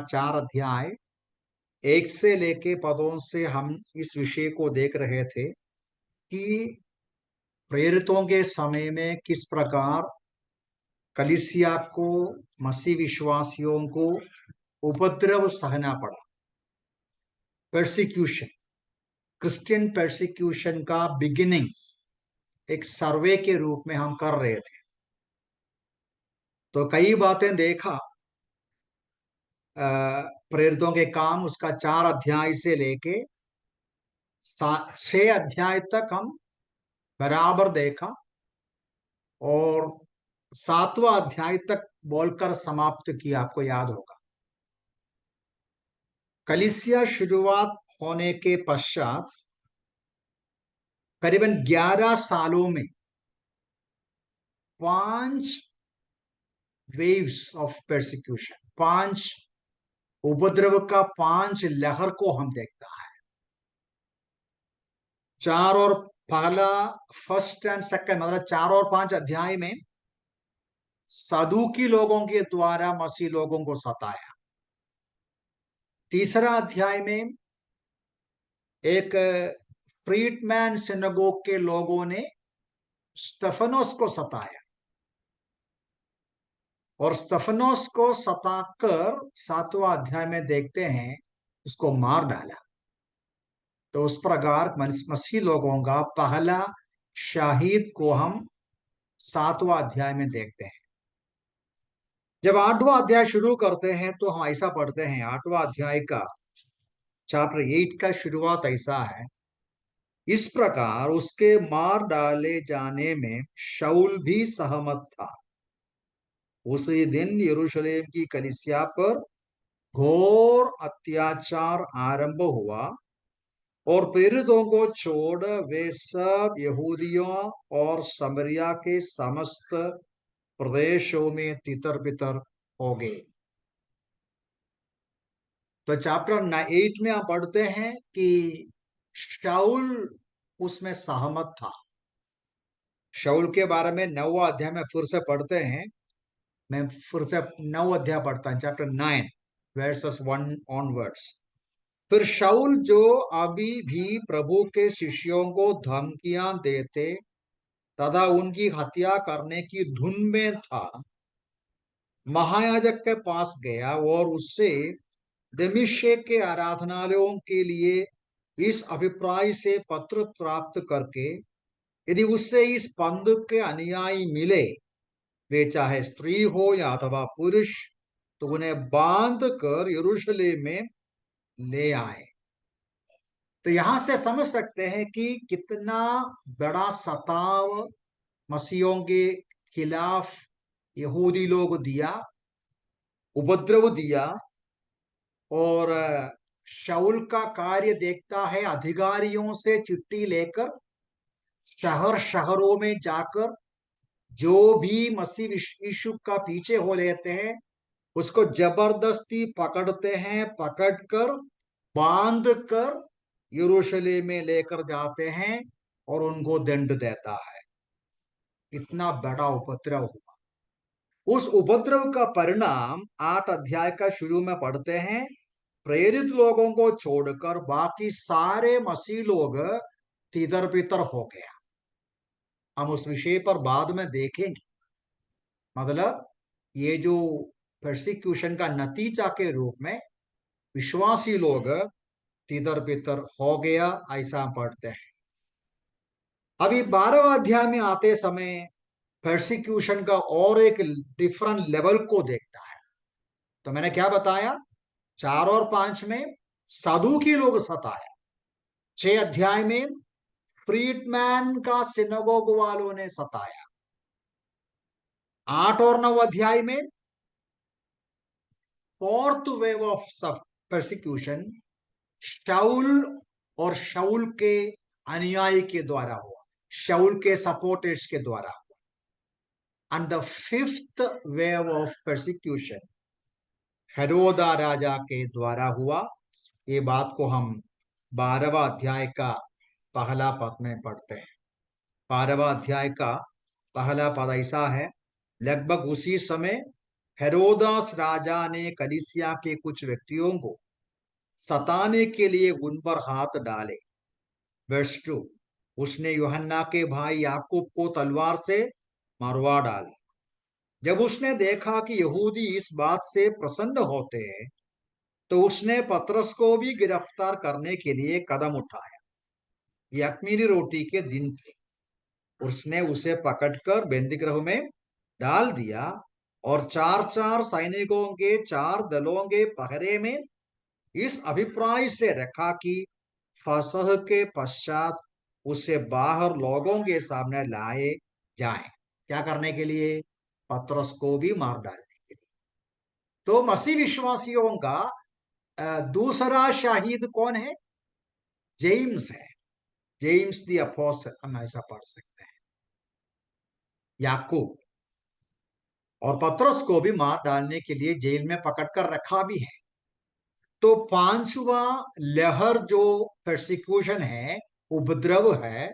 4 अध्याय 1 से लेके पदों से हम इस विषय को देख रहे थे कि प्रेरितों के समय में किस प्रकार कलीसिया को, मसीह विश्वासियों को उपद्रव सहना पड़ा। परसिक्यूशन, क्रिश्चियन परसिक्यूशन का बिगिनिंग एक सर्वे के रूप में हम कर रहे थे। तो कई बातें देखा प्रेरितों के काम, उसका 4 अध्याय से लेके 6 अध्याय तक हम बराबर देखा और 7वां अध्याय तक बोलकर समाप्त किया। आपको याद होगा, कलीसिया शुरुआत होने के पश्चात करीबन 11 सालों में 5 वेव्स ऑफ परसिक्यूशन, 5 उपद्रव का 5 लहर को हम देखता है। 4 और पहला, फर्स्ट एंड सेकंड, मतलब 4 और 5 अध्याय में सदूकी लोगों के द्वारा मसीह लोगों को सताया। तीसरा अध्याय में एक फ्रीडमैन सिनेगोग के लोगों ने स्टेफनोस को सताया और स्टेफनोस को सताकर 7वां अध्याय में देखते हैं उसको मार डाला। तो उस प्रकार मसीह लोगों का पहला शहीद को हम 7वां अध्याय में देखते हैं। जब 8वां अध्याय शुरू करते हैं तो हम ऐसा पढ़ते हैं, 8वां अध्याय का चैप्टर 8 का शुरुआत ऐसा है, इस प्रकार उसके मार डाले जाने में शाऊल भी सहमत था। उसी दिन यरूशलेम की कलीसिया पर घोर अत्याचार आरंभ हुआ और प्रेरितों को छोड़ वे सब यहूदियों और समरिया के समस्त प्रदेशों में तितर बितर हो गए। तो चैप्टर 8 में आप पढ़ते हैं कि शाऊल उसमें सहमत था। शाऊल के बारे में 9वां अध्याय में फिर से पढ़ते हैं। मैं फिर से 9 अध्याय पढ़ता हूं, चैप्टर 9 वर्सेस 1 ऑनवर्ड्स। फिर शाऊल, जो अभी भी प्रभु के शिष्यों को धमकियां देते तथा उनकी हत्या करने की धुन में था, महायाजक के पास गया और उससे दमिश्क के आराधनालयों के लिए इस अभिप्राय से पत्र प्राप्त करके, यदि उससे इस बंधुक के अनुयायी मिले, वे चाहे स्त्री हो या अथवा पुरुष, तो उन्हें बांध कर यरूशलेम में ले आए। तो यहां से समझ सकते हैं कि कितना बड़ा सताव मसीहों के खिलाफ यहूदी लोग दिया, उपद्रव दिया। और शाऊल का कार्य देखता है, अधिकारियों से चिट्ठी लेकर शहर शहरों में जाकर जो भी मसीह यीशु का पीछे हो लेते हैं उसको जबरदस्ती पकड़ते हैं, पकड़कर बांध कर यरूशलेम में लेकर जाते हैं और उनको दंड देता है। इतना बड़ा उपद्रव हुआ। उस उपद्रव का परिणाम 8 अध्याय का शुरू में पढ़ते हैं, प्रेरित लोगों को छोड़कर बाकी सारे मसीह लोग तितर बितर हो गया। हम उस विषय पर बाद में देखेंगे। मतलब ये जो परसिक्यूशन का नतीजा के रूप में विश्वासी लोग तितर बितर हो गया, ऐसा पढ़ते हैं। अभी 12वां अध्याय में आते समय परसिक्यूशन का और एक डिफरेंट लेवल को देखता है। तो मैंने क्या बताया, 4 और 5 में सदूकी लोग सताया, 6 अध्याय में फ्रीडमैन का सिनेगोग वालों ने सताया, 8 और 9 अध्याय में फोर्थ वेव ऑफ परसिक्यूशन शाऊल और शाऊल के अनुयायी के द्वारा हुआ, शाऊल के सपोर्टर्स के द्वारा हुआ। And the 5th wave of persecution हेरोदा राजा के द्वारा हुआ। ये बात को हम 12वां अध्याय का पहला पद में पढ़ते हैं। 12वां अध्याय का पहला पद ऐसा है, लगभग उसी समय हेरोदास राजा ने कलीसिया के कुछ व्यक्तियों को सताने के लिए उन पर हाथ डाले। वर्स 2, उसने यूहन्ना के भाई याकूब को तलवार से मरवा डाला। जब उसने देखा कि यहूदी इस बात से प्रसन्न होते हैं, तो उसने पतरस को भी गिरफ्तार करने के लिए कदम उठाया। ये अख़मीरी रोटी के दिन थे। उसने उसे पकड़कर बंदीगृह में डाल दिया और चार चार सैनिकों के चार दलों के पहरे में इस अभिप्राय से रखा कि फसह के पश्चात उसे बाहर लोगों के सामने लाए जाए। क्या करने के लिए? पतरस को भी मार डालने के लिए। तो मसीह विश्वासियों का दूसरा शाहिद कौन है? जेम्स है। जेम्स दी अपोस्टल, हम ऐसा पढ़ सकते हैं। याकूब और पतरस को भी मार डालने के लिए जेल में पकड़कर रखा भी है। तो पांचवा लहर जो परसिक्यूशन है, उपद्रव है,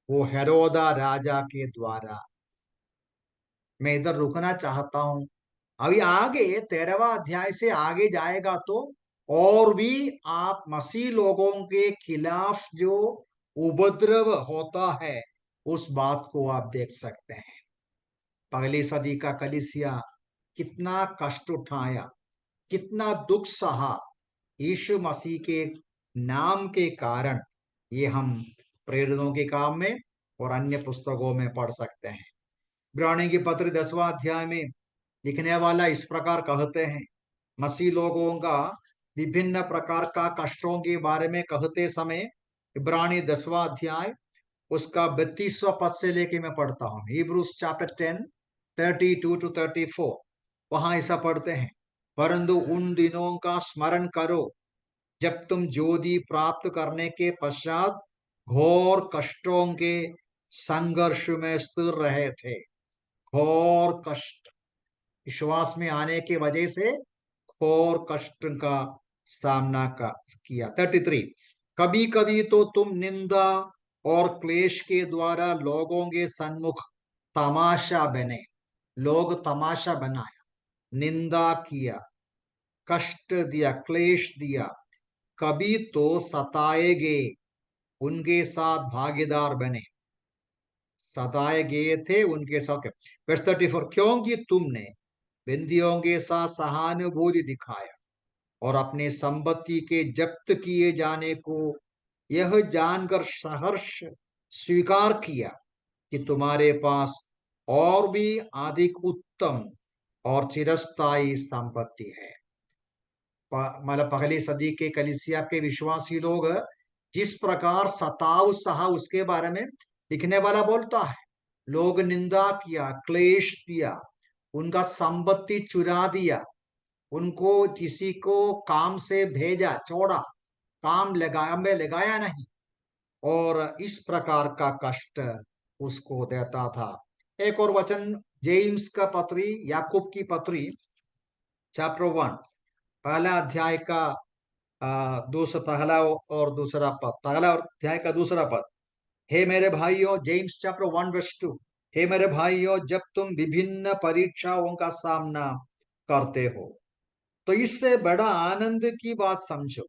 वो हेरोदा राजा के द्वारा। मैं इधर रुकना चाहता हूं। अभी आगे 13वां अध्याय से आगे जाएगा तो और भी आप मसीह लोगों के खिलाफ जो उपद्रव होता है उस बात को आप देख सकते हैं। पहली सदी का कलीसिया कितना कष्ट उठाया, कितना दुख सहा यीशु मसीह के नाम के कारण। ये हम प्रेरितों के काम में और अन्य पुस्तकों में पढ़ सकते हैं। इब्रानी की पत्र 10वां अध्याय में लिखने वाला इस प्रकार कहते हैं, मसीह लोगों का विभिन्न प्रकार का कष्टों के बारे में कहते समय इब्रानी 10वां अध्याय उसका 32वां पद से लेके मैं पढ़ता हूँ। Hebrews chapter 10 32 to 34। वहां ऐसा पढ़ते हैं, परंतु उन दिनों का स्मरण करो जब तुम ज्योति प्राप्त करने के पश्चात घोर कष्टों के संघर्ष में स्थिर रहे थे। घोर कष्ट, विश्वास में आने की वजह से घोर कष्ट का सामना किया। 33, कभी कभी तो तुम निंदा और क्लेश के द्वारा लोगों के सन्मुख तमाशा बने। लोग तमाशा बनाया, निंदा किया, कष्ट दिया, क्लेश दिया। कभी तो सताए गए, उनके साथ भागीदार बने। सताए गए थे, उनके साथ। वर्स 34, क्योंकि तुमने बंदियों के साथ सहानुभूति दिखाया और अपने संपत्ति के जब्त किए जाने को यह जानकर सहर्ष स्वीकार किया कि तुम्हारे पास और भी अधिक उत्तम और चिरस्थायी संपत्ति है। मतलब पहली सदी के कलीसिया के विश्वासी लोग जिस प्रकार सताव सहा उसके बारे में लिखने वाला बोलता है। लोग निंदा किया, क्लेश दिया, उनका संपत्ति चुरा दिया, उनको किसी को काम से भेजा, छोड़ा, काम लगाया में लगाया नहीं, और इस प्रकार का कष्ट उसको देता था। एक और वचन जेम्स का पत्री, याकूब की पत्री चैप्टर 1 पहला अध्याय का पहला और दूसरा पद, पहला अध्याय का दूसरा पद। हे मेरे भाइयों, जेम्स चैप्टर 1 वर्स 2, हे मेरे भाइयों, जब तुम विभिन्न परीक्षाओं का सामना करते हो तो इससे बड़ा आनंद की बात समझो,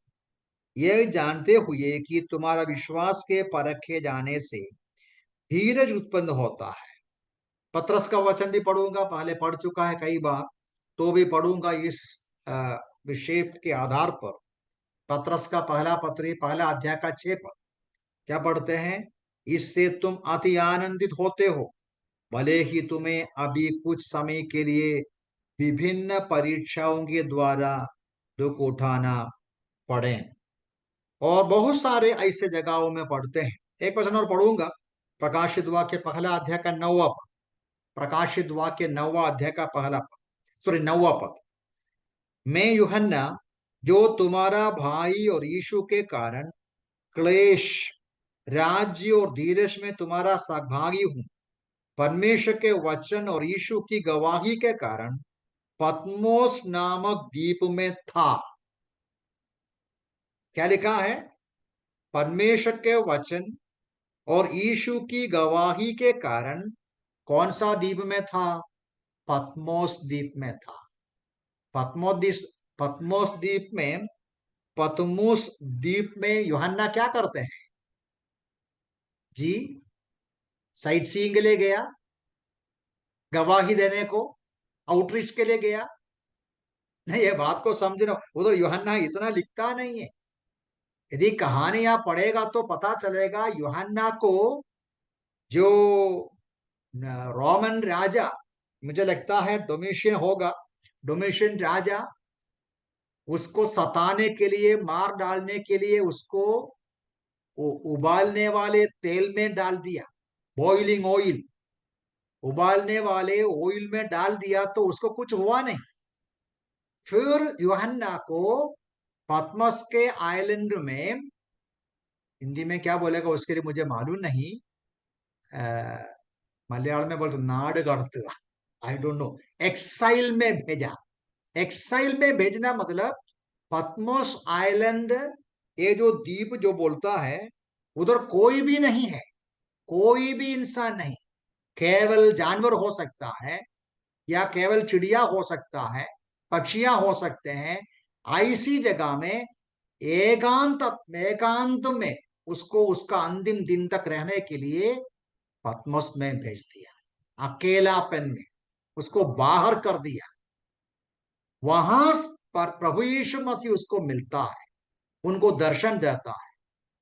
यह जानते हुए कि तुम्हारा विश्वास के परखे जाने से धीरज उत्पन्न होता है। पत्रस का वचन भी पढ़ूंगा, पहले पढ़ चुका है कई बार, तो भी पढ़ूंगा इस विषय के आधार पर। पत्रस का पहला पत्री, पहला अध्याय का 6 पद क्या पढ़ते हैं? इससे तुम अति आनंदित होते हो, भले ही तुम्हें अभी कुछ समय के लिए विभिन्न परीक्षाओं के द्वारा दुख उठाना पड़े। और बहुत सारे ऐसे जगहों में पढ़ते हैं। एक वचन और पढ़ूंगा, प्रकाशित वाक्य पहला अध्याय का 9वां पद। प्रकाशित वाक्य 9वां अध्याय का पहला पद, सॉरी 9वां पद। मैं यूहन्ना, जो तुम्हारा भाई और यीशु के कारण क्लेश, राज्य और धीरज में तुम्हारा सहभागी हूं, परमेश्वर के वचन और यीशु की गवाही के कारण पत्मोस नामक द्वीप में था। क्या लिखा है? परमेश्वर के वचन और यीशु की गवाही के कारण कौन सा द्वीप में था? पत्मोस द्वीप में था। पतमोस पतमोस द्वीप में पतमोस द्वीप में यूहन्ना क्या करते हैं जी? साइट सीइंग के लिए गया, गवाही देने को, आउटरीच के लिए गया? नहीं, ये बात को समझना, उधर यूहन्ना इतना लिखता नहीं है। यदि कहानियां पढ़ेगा तो पता चलेगा यूहन्ना को जो रोमन राजा, मुझे लगता है डोमिशियन होगा, डोमिशियन राजा उसको सताने के लिए, मार डालने के लिए उसको उबालने वाले तेल में डाल दिया, बॉइलिंग ऑयल, उबालने वाले ऑयल में डाल दिया तो उसको कुछ हुआ नहीं। फिर यूहन्ना को पद्मस के आइलैंड में, हिंदी में क्या बोलेगा उसके लिए मुझे मालूम नहीं, मलयालम में बोलते नाड़ गढ़ता, आई डोंट नो, एक्साइल में भेजा। एक्साइल में भेजना मतलब पद्मोस आइलैंड, ये जो द्वीप जो बोलता है, उधर कोई भी नहीं है, कोई भी इंसान नहीं, केवल जानवर हो सकता है या केवल चिड़िया हो सकता है, पक्षियां हो सकते हैं। ऐसी जगह में एकांत एकांत में उसको उसका अंतिम दिन तक रहने के लिए पद्मस में भेज दिया, अकेलापन में उसको बाहर कर दिया। वहां पर प्रभु यीशु मसीह उसको मिलता है, उनको दर्शन देता है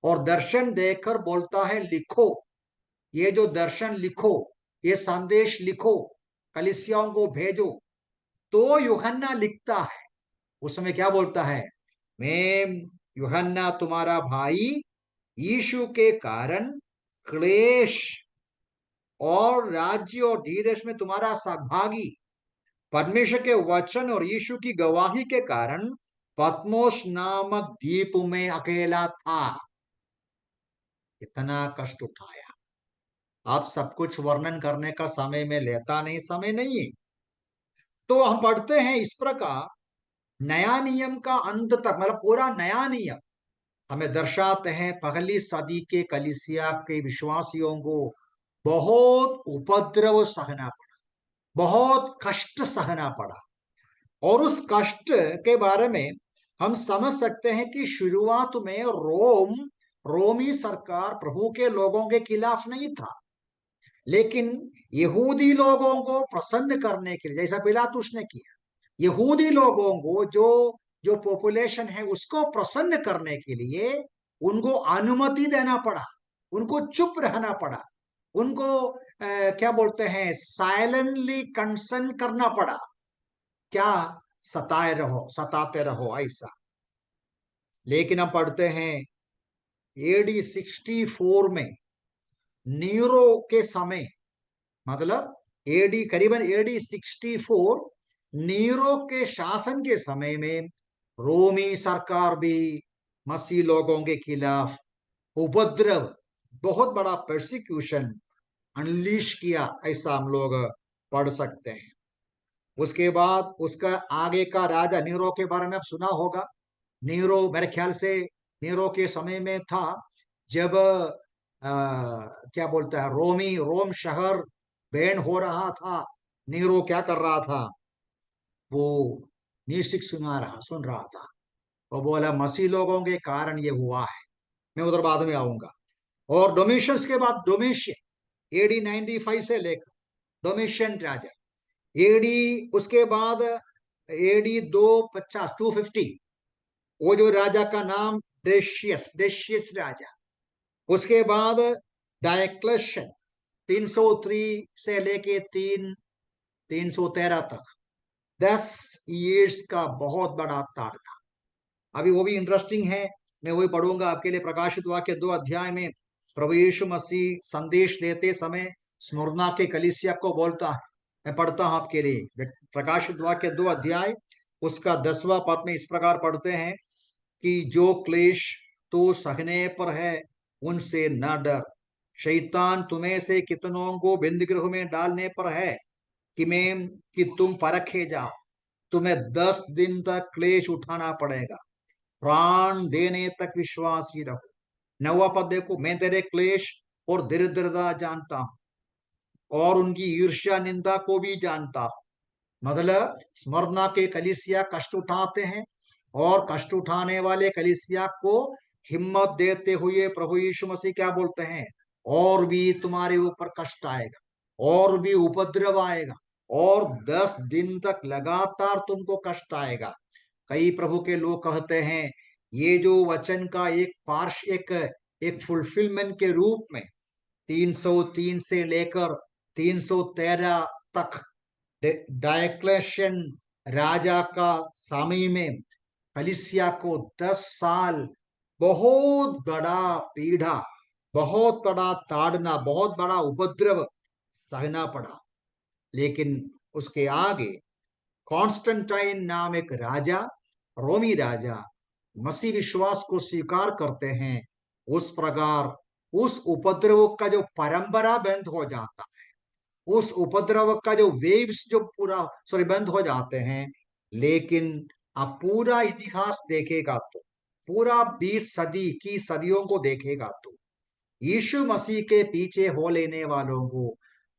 और दर्शन देकर बोलता है लिखो, ये जो दर्शन लिखो, ये संदेश लिखो, कलीसियाओं को भेजो। तो यूहन्ना लिखता है, उस समय क्या बोलता है, मैं यूहन्ना तुम्हारा भाई यीशु के कारण क्लेश और राज्य और धीरज में तुम्हारा सहभागी, परमेश्वर के वचन और यीशु की गवाही के कारण पद्मोस नामक द्वीप में अकेला था। इतना कष्ट उठाया। आप सब कुछ वर्णन करने का समय में लेता नहीं, समय नहीं है। तो हम पढ़ते हैं इस प्रकार, नया नियम का अंत तक, मतलब पूरा नया नियम हमें दर्शाते हैं पहली सदी के कलीसिया के विश्वासियों को बहुत उपद्रव सहना पड़ा, बहुत कष्ट सहना पड़ा। और उस कष्ट के बारे में हम समझ सकते हैं कि शुरुआत में रोमी सरकार प्रभु के लोगों के खिलाफ नहीं था, लेकिन यहूदी लोगों को प्रसन्न करने के लिए, जैसा पिलातुस ने किया, यहूदी लोगों को जो जो पॉपुलेशन है उसको प्रसन्न करने के लिए उनको अनुमति देना पड़ा, उनको चुप रहना पड़ा, उनको क्या बोलते हैं, साइलेंटली कंसर्न करना पड़ा। क्या सताते रहो ऐसा। लेकिन हम पढ़ते हैं एडी 64 में, नीरो के समय, मतलब एडी करीबन एडी 64, नीरो के शासन के समय में रोमी सरकार भी मसीह लोगों के खिलाफ उपद्रव, बहुत बड़ा परसिक्यूशन अनलीश किया, ऐसा हम लोग पढ़ सकते हैं। उसके बाद उसका आगे का राजा नीरो के बारे में आप सुना होगा। नीरो मेरे ख्याल से नीरो के समय में था जब क्या बोलता है, रोम शहर बैन हो रहा था। नीरो क्या कर रहा था, वो म्यूजिक सुन रहा था। वो बोला मसीह लोगों के कारण ये हुआ है। मैं उधर बाद में आऊंगा। और डोमिशियन के बाद डोमिशियन एडी 95 से लेकर डोमिशियन राजा, एडी उसके बाद एडी 250 वो जो राजा का नाम डेशियस राजा। उसके बाद डायक्लेशन 303 से लेके 313 तक 10 ईयर्स का बहुत बड़ा ताड़ था। अभी वो भी इंटरेस्टिंग है, मैं वही पढ़ूंगा आपके लिए। प्रकाशित वाक्य 2 अध्याय में प्रभु यीशु मसीह संदेश देते समय स्मुरना के कलीसिया को बोलता है, मैं पढ़ता हूं आपके लिए। प्रकाशित वाक्य 2 अध्याय उसका 10वां पद में इस प्रकार पढ़ते हैं कि जो क्लेश तो सहने पर है उनसे न डर, शैतान तुम्हें से कितनों को बंद गृह में डालने पर है कि तुम परखे जाओ, तुम्हें 10 दिन तक क्लेश उठाना पड़ेगा, प्राण देने तक विश्वासी रहो। 9वां पद देखो, मैं तेरे क्लेश और दरिद्रता जानता हूं और उनकी ईर्ष्या निंदा को भी जानता हूं, मतलब स्मरना के कलीसिया कष्ट उठाते हैं, और कष्ट उठाने वाले कलीसिया को हिम्मत देते हुए प्रभु यीशु मसीह क्या बोलते हैं? और भी तुम्हारे ऊपर कष्ट आएगा, और भी उपद्रव आएगा, और 10 दिन तक लगातार तुमको कष्ट आएगा। कई प्रभु के लोग कहते हैं ये जो वचन का एक पार्श एक एक फुलफिलमेंट के रूप में 303 से लेकर 313 तक डायक्लेशन राजा का समय में कलिसिया को 10 साल बहुत बड़ा पीड़ा, बहुत बड़ा ताड़ना, बहुत बड़ा उपद्रव सहना पड़ा। लेकिन उसके आगे कॉन्स्टेंटाइन नाम एक राजा, रोमी राजा, मसीह विश्वास को स्वीकार करते हैं। उस प्रकार उस उपद्रव का जो परंपरा बंद हो जाता, उस उपद्रव का जो वेव्स जो पूरा सॉरी बंद हो जाते हैं। लेकिन आप पूरा इतिहास देखेगा तो, पूरा 20 सदी की सदियों को देखेगा तो, यीशु मसीह के पीछे हो लेने वालों को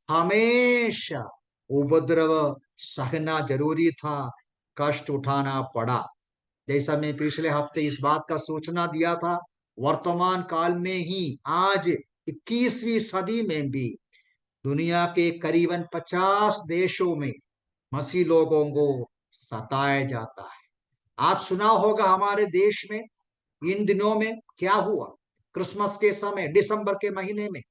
हमेशा उपद्रव सहना जरूरी था, कष्ट उठाना पड़ा। जैसा मैं पिछले हफ्ते इस बात का सूचना दिया था, वर्तमान काल में ही आज 21वीं सदी में भी दुनिया के करीबन 50 देशों में मसीह लोगों को सताया जाता है। आप सुना होगा हमारे देश में इन दिनों में क्या हुआ, क्रिसमस के समय दिसंबर के महीने में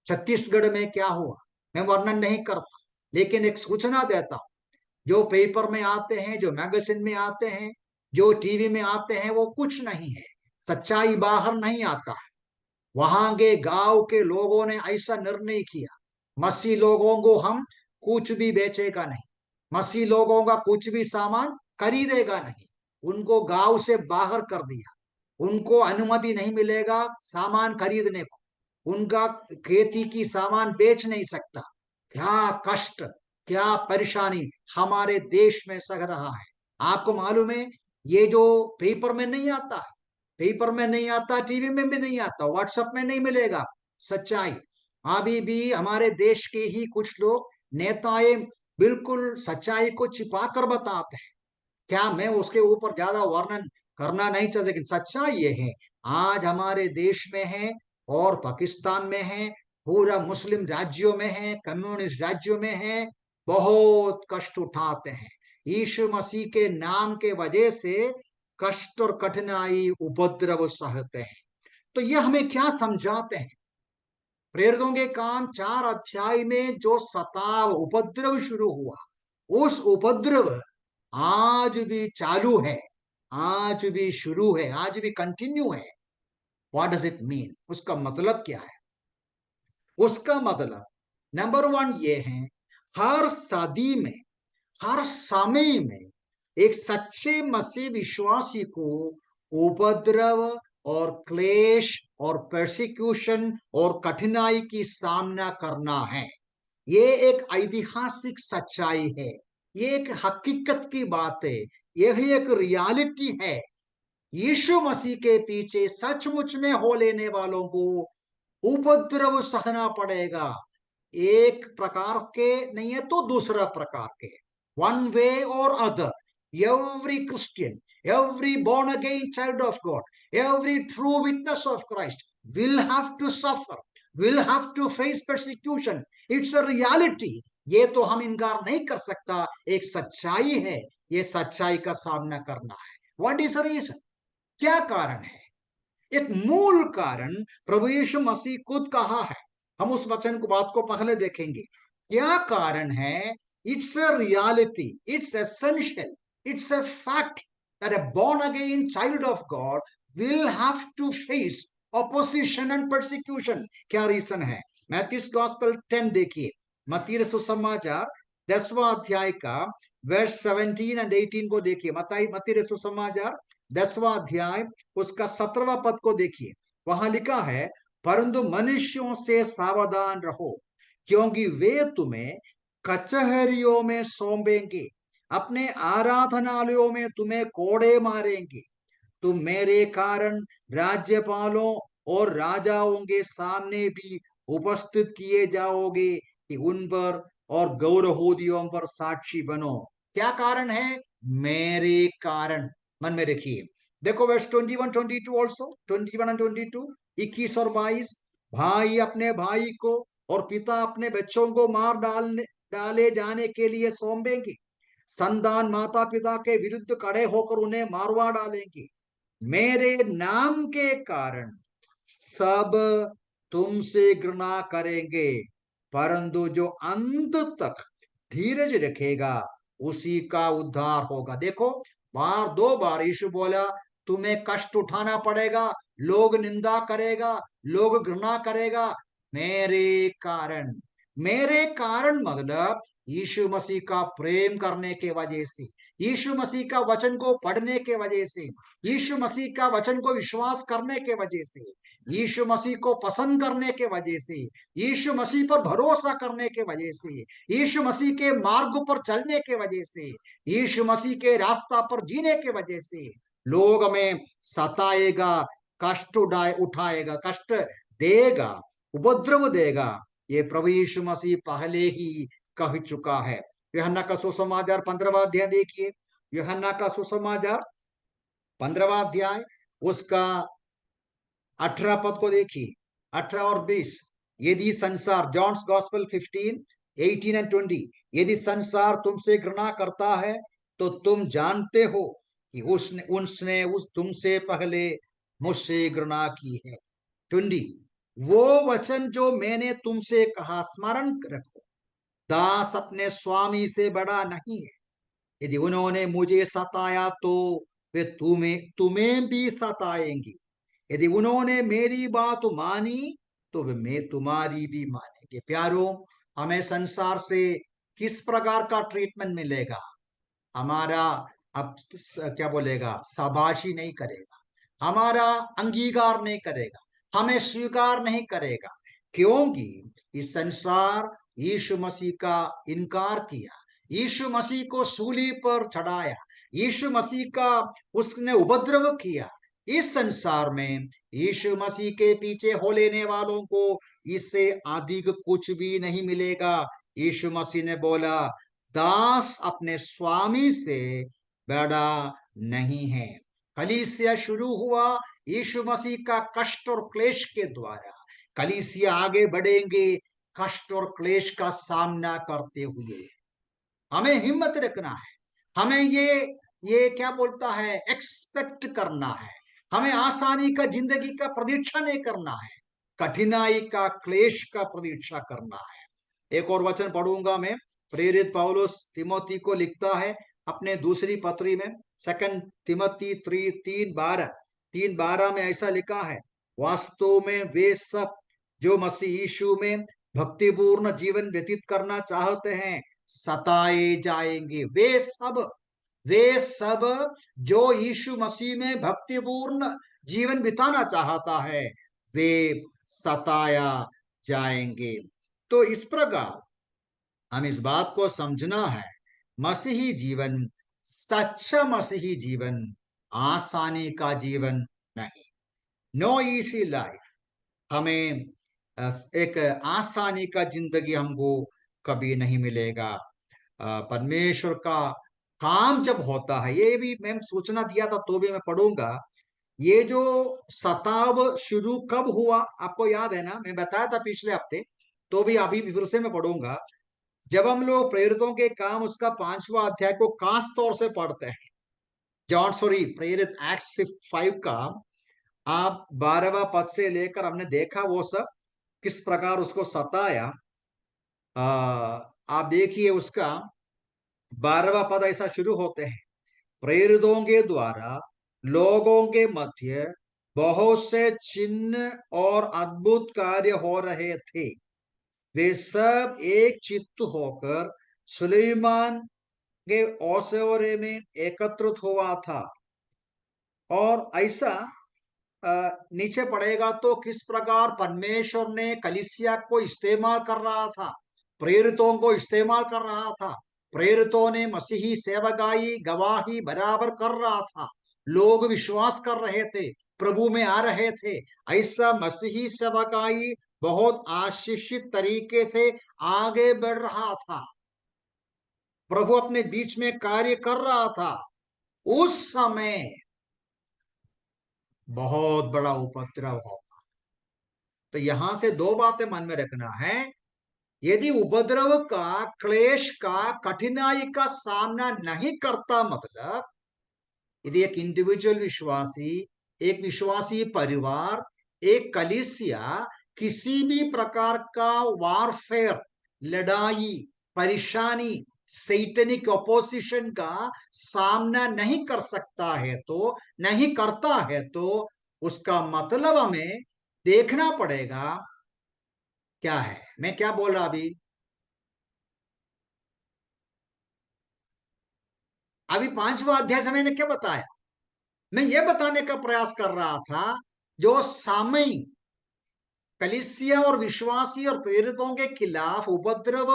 छत्तीसगढ़ में क्या हुआ। मैं वर्णन नहीं करता, लेकिन एक सूचना देता हूं। जो पेपर में आते हैं, जो मैगजीन में आते हैं, जो टीवी में आते हैं, वो कुछ नहीं है, सच्चाई बाहर नहीं आता है। वहां के गांव के लोगों ने ऐसा निर्णय किया, मसीह लोगों को हम कुछ भी बेचेगा नहीं, मसीह लोगों का कुछ भी सामान खरीदेगा नहीं। उनको गांव से बाहर कर दिया, उनको अनुमति नहीं मिलेगा सामान खरीदने को, उनका खेती की सामान बेच नहीं सकता। क्या कष्ट, क्या परेशानी हमारे देश में सह रहा है। आपको मालूम है, ये जो पेपर में नहीं आता है, पेपर में नहीं आता, टीवी में भी नहीं आता, व्हाट्सएप में नहीं मिलेगा सच्चाई। अभी भी हमारे देश के ही कुछ लोग नेताएं बिल्कुल सच्चाई को छिपा कर बताते हैं। क्या मैं उसके ऊपर ज्यादा वर्णन करना नहीं चाहता, लेकिन सच्चाई ये है, आज हमारे देश में है और पाकिस्तान में है, पूरा मुस्लिम राज्यों में है, कम्युनिस्ट राज्यों में है, बहुत कष्ट उठाते हैं यीशु मसीह के नाम के वजह से, कष्ट और कठिनाई उपद्रव सहते हैं। तो ये हमें क्या समझाते हैं? प्रेरितों के काम 4 अध्याय में जो सताव उपद्रव शुरू हुआ, उस उपद्रव आज भी चालू है, आज भी शुरू है, आज भी कंटिन्यू है। What does it mean? उसका मतलब क्या है? उसका मतलब नंबर 1 ये है, हर सदी में, हर समय में एक सच्चे मसीह विश्वासी को उपद्रव और क्लेश और परसिक्यूशन और कठिनाई की सामना करना है। ये एक ऐतिहासिक सच्चाई है, ये एक हकीकत की बात है, यह एक रियलिटी है। यीशु मसीह के पीछे सचमुच में हो लेने वालों को उपद्रव सहना पड़ेगा। एक प्रकार के नहीं है तो दूसरा प्रकार के, वन वे और other. Every Christian, every born again child of God, every true witness of Christ will have to suffer, will have to face persecution. It's a reality. ये तो हम इनकार नहीं कर सकता, एक सच्चाई है, ये सच्चाई का सामना करना है। What is the reason? क्या कारण है? एक मूल कारण प्रभु यीशु मसीह खुद कहा है। हम उस वचन को बात को पहले देखेंगे। क्या कारण है? It's a reality, it's essential, it's a fact that a born again child of God will have to face opposition and persecution. क्या रीजन है? मैथ्यूज गॉस्पेल 10 देखिए, मत्ती सुसमाचार 10वां अध्याय का वर्स 17 एंड 18 को देखिए। मत्ती सुसमाचार 10वां अध्याय उसका 17वां पद को देखिए। वहां लिखा है, परंतु मनुष्यों से सावधान रहो, क्योंकि वे तुम्हें कचहरियों में सौंपेंगे, अपने आराधनालयों में तुम्हें कोड़े मारेंगे। तुम मेरे कारण राज्यपालों और राजाओं के सामने भी उपस्थित किए जाओगे कि उन पर और गौरवोदियों पर साक्षी बनो। क्या कारण है? मेरे कारण। मन में रखिए। देखो वर्स 21-22 ऑल्सो, 21 और 22, 21 और 22। भाई अपने भाई को और पिता अपने बच्चों को मार डाले जाने के लिए सौंपेंगे। संतान माता पिता के विरुद्ध खड़े होकर उन्हें मारवा डालेंगे। मेरे नाम के कारण सब तुमसे घृणा करेंगे, परंतु जो अंत तक धीरज रखेगा उसी का उद्धार होगा। देखो, दो बार यीशु बोला तुम्हें कष्ट उठाना पड़ेगा, लोग निंदा करेगा, लोग घृणा करेगा, मेरे कारण। मेरे कारण मतलब यीशु मसीह का प्रेम करने के वजह से, यीशु मसीह का वचन को पढ़ने के वजह से, यीशु मसीह का वचन को विश्वास करने के वजह से, यीशु मसीह को पसंद करने के वजह से, यीशु मसीह पर भरोसा करने के वजह से, यीशु मसीह के मार्ग पर चलने के वजह से, यीशु मसीह के रास्ता पर जीने के वजह से लोग हमें सताएगा, कष्ट उठाएगा, कष्ट देगा, उपद्रव देगा। ये प्रभु यीशु मसीह पहले ही कह चुका है। यूहन्ना का सुसमाचार 15वां अध्याय देखिए। यूहन्ना का सुसमाचार 15वां अध्याय उसका 18 पद को देखिए, 18 और 20। यदि संसार, जॉन्स गॉस्पेल 15:18 और 20, यदि संसार तुमसे घृणा करता है तो तुम जानते हो कि उसने उसने उस तुमसे पहले मुझसे घृणा की है। 20, वो वचन जो मैंने तुमसे कहा स्मरण रखो, दास अपने स्वामी से बड़ा नहीं है। यदि उन्होंने मुझे सताया तो वे तुम्हें तुम्हें भी सताएंगे। यदि उन्होंने मेरी बात मानी तो वे मैं तुम्हारी भी मानेंगे। प्यारो, हमें संसार से किस प्रकार का ट्रीटमेंट मिलेगा? हमारा अब क्या बोलेगा, शाबाशी नहीं करेगा, हमारा अंगीकार नहीं करेगा, हमें स्वीकार नहीं करेगा, क्योंकि इस संसार यीशु मसीह का इनकार किया, यीशु मसीह को सूली पर चढ़ाया, यीशु मसीह का उसने उपद्रव किया। इस संसार में यीशु मसीह के पीछे हो लेने वालों को इससे अधिक कुछ भी नहीं मिलेगा। यीशु मसीह ने बोला, दास अपने स्वामी से बड़ा नहीं है। कलीसिया शुरू हुआ यीशु मसीह का कष्ट और क्लेश के द्वारा। कलीसिया आगे बढ़ेंगे कष्ट और क्लेश का सामना करते हुए। हमें हिम्मत रखना है, हमें ये क्या बोलता है, एक्सपेक्ट करना है। हमें आसानी का जिंदगी का प्रतीक्षा नहीं करना है, कठिनाई का क्लेश का प्रतीक्षा करना है। एक और वचन पढ़ूंगा मैं। प्रेरित पौलुस तिमोथी को लिखता है अपने दूसरी पत्री में, 2 तिमोथी 3:12 में ऐसा लिखा है, वास्तव में वे सब जो मसीह यीशु में भक्तिपूर्ण जीवन व्यतीत करना चाहते हैं सताए जाएंगे। वे सब जो यीशु मसीह में भक्तिपूर्ण जीवन बिताना चाहता है वे सताया जाएंगे। तो इस प्रकार हम इस बात को समझना है, मसीही जीवन, सच्चा मसीही जीवन आसानी का जीवन नहीं। No easy life. हमें एक आसानी का जिंदगी हमको कभी नहीं मिलेगा। परमेश्वर का काम जब होता है, ये भी मैं सूचना दिया था तो भी मैं पढ़ूंगा। ये जो सताव शुरू कब हुआ आपको याद है ना? मैं बताया था पिछले हफ्ते, तो भी अभी फिर से मैं पढ़ूंगा। जब हम लोग प्रेरितों के काम उसका 5वां अध्याय को खास तौर से पढ़ते हैं, प्रेरित एक्ट्स 5 का आप 12वां पद से लेकर हमने देखा वो सब किस प्रकार उसको सताया। आप देखिए उसका 12वां पद ऐसा शुरू होते हैं, प्रेरितों के द्वारा लोगों के मध्य बहुत से चिन्ह और अद्भुत कार्य हो रहे थे। वे सब एक चित्त होकर सुलेमान के ओसेरे में एकत्रित हुआ था। और ऐसा नीचे पड़ेगा तो किस प्रकार परमेश्वर ने कलीसिया को इस्तेमाल कर रहा था, प्रेरितों को इस्तेमाल कर रहा था। प्रेरितों ने मसीही सेवकाई गवाही बराबर कर रहा था, लोग विश्वास कर रहे थे, प्रभु में आ रहे थे। ऐसा मसीही सेवकाई बहुत आशीषित तरीके से आगे बढ़ रहा था। प्रभु अपने बीच में कार्य कर रहा था, उस समय बहुत बड़ा उपद्रव होगा। तो यहां से दो बातें मन में रखना है। यदि उपद्रव का, क्लेश का, कठिनाई का सामना नहीं करता, मतलब यदि एक इंडिविजुअल विश्वासी, एक विश्वासी परिवार, एक कलीसिया किसी भी प्रकार का वारफेयर, लड़ाई, परेशानी, सैटनिक ऑपोजिशन का सामना नहीं कर सकता है, तो नहीं करता है, तो उसका मतलब हमें देखना पड़ेगा क्या है। मैं क्या बोल रहा अभी? अभी 5वां अध्याय से मैंने क्या बताया? मैं ये बताने का प्रयास कर रहा था, जो सामयिक कलीसिया और विश्वासी और प्रेरितों के खिलाफ उपद्रव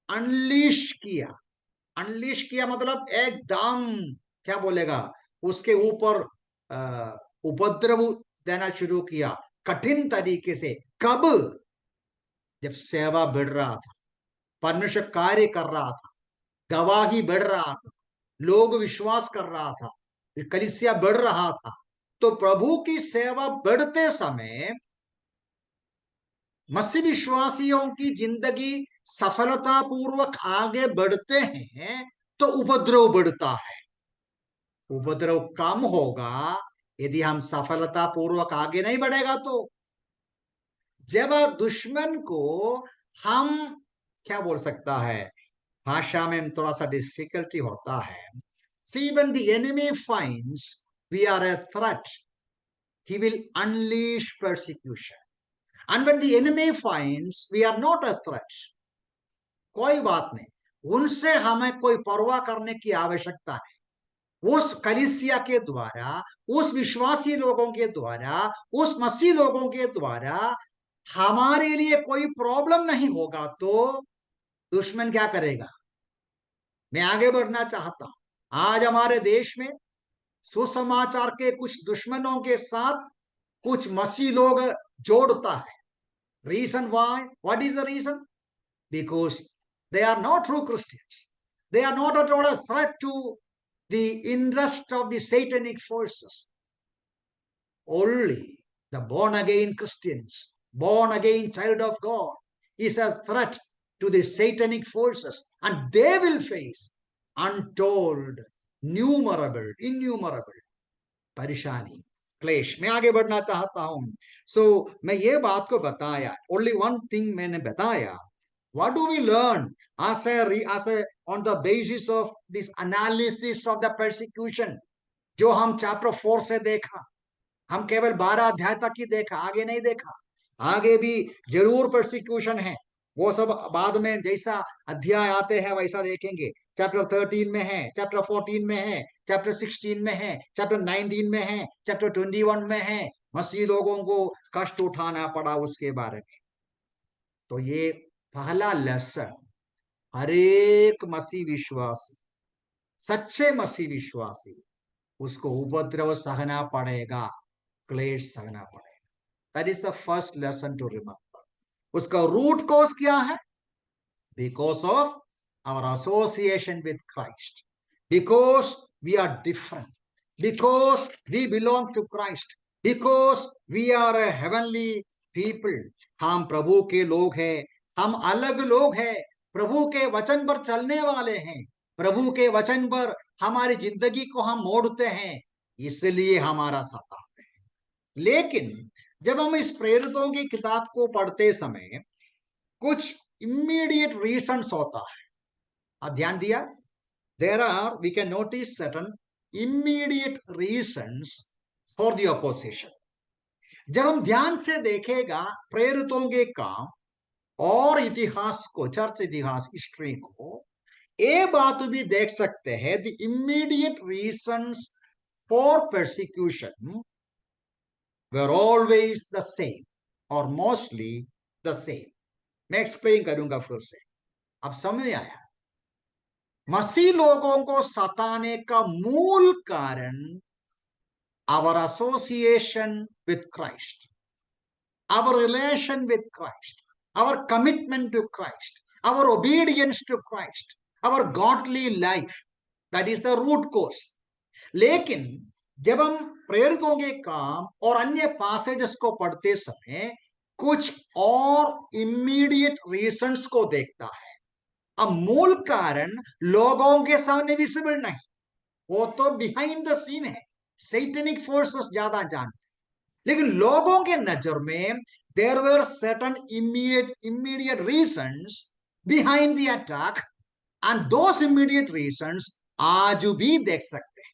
अनलीश किया। अनलीश किया मतलब एकदम, क्या बोलेगा, उसके ऊपर उपद्रव देना शुरू किया कठिन तरीके से। कब? जब सेवा बढ़ रहा था, परमेश्वर कार्य कर रहा था, गवाही बढ़ रहा था, लोग विश्वास कर रहा था, कलीसिया बढ़ रहा था। तो प्रभु की सेवा बढ़ते समय मसीह विश्वासियों की जिंदगी सफलता पूर्वक आगे बढ़ते हैं, तो उपद्रव बढ़ता है। उपद्रव कम होगा यदि हम सफलता पूर्वक आगे नहीं बढ़ेगा। तो जब दुश्मन को हम, क्या बोल सकता है, भाषा में थोड़ा सा डिफिकल्टी होता है। See, when the enemy finds we are a threat, he will unleash persecution. And when the enemy finds we are not a threat, कोई बात नहीं, उनसे हमें कोई परवाह करने की आवश्यकता नहीं। उस कलीसिया के द्वारा, उस विश्वासी लोगों के द्वारा, उस मसीह लोगों के द्वारा हमारे लिए कोई प्रॉब्लम नहीं होगा, तो दुश्मन क्या करेगा? मैं आगे बढ़ना चाहता हूं। आज हमारे देश में सुसमाचार के कुछ दुश्मनों के साथ कुछ मसीह लोग जोड़ता है। Reason why? What is the reason? Because they are not true Christians. They are not at all a threat to the interest of the satanic forces. Only the born again Christians, born again child of God, is a threat to the satanic forces, and they will face untold, innumerable परेशानी, क्लेश। मैं आगे बढ़ना चाहता हूं। मैं ये बात को बताया, ओनली वन थिंग मैंने बताया। What do we learn on the basis of this analysis of the persecution? जो हम चैप्टर 4 से देखा, हम केवल 12 अध्याय तक ही देखा, आगे नहीं देखा। आगे भी जरूर परसिक्यूशन है, वो सब बाद में जैसा अध्याय आते हैं वैसा देखेंगे। चैप्टर 13 में है, चैप्टर 14 में है, चैप्टर 16 में है, चैप्टर 19 में है, चैप्टर 21 में है। मसीह लोगों को कष्ट उठाना पड़ा उसके बारे में। तो ये पहला लेसन, हरेक मसीह विश्वासी, सच्चे मसीह विश्वासी, उसको उपद्रव सहना पड़ेगा, क्लेश सहना पड़ेगा। That is the first lesson to remember. उसका रूट कॉज क्या है? Because of our association with Christ, because we are different, because we belong to Christ, because we are a heavenly people. हम प्रभु के लोग हैं, हम अलग लोग हैं, प्रभु के वचन पर चलने वाले हैं, प्रभु के वचन पर हमारी जिंदगी को हम मोड़ते हैं, इसलिए हमारा सता। लेकिन जब हम इस प्रेरितों की किताब को पढ़ते समय कुछ इमीडिएट रीजंस होता है। आप ध्यान दिया? There are, we can notice certain immediate reasons for the opposition. जब हम ध्यान से देखेगा प्रेरितों के काम और इतिहास को, चर्च इतिहास, हिस्ट्री को, ये बात भी देख सकते हैं, the immediate reasons for persecution were always the same or mostly the same. मैं एक्सप्लेन करूंगा फिर से, अब समझ आया? मसीह लोगों को सताने का मूल कारण our association with Christ, our relation with Christ, our commitment to Christ, our obedience to Christ, our godly life. That is the root cause. लेकिन जब हम प्रेरितों के काम और अन्य पैसेजेस को पढ़ते समय कुछ और इमीडिएट रीजंस को देखता है। अब मूल कारण लोगों के सामने विजिबल नहीं, वो तो बिहाइंड द सीन है, सैटेनिक फोर्सेस ज्यादा जानते, लेकिन लोगों के नजर में there were certain immediate reasons behind the attack, and those immediate reasons आज भी देख सकते हैं।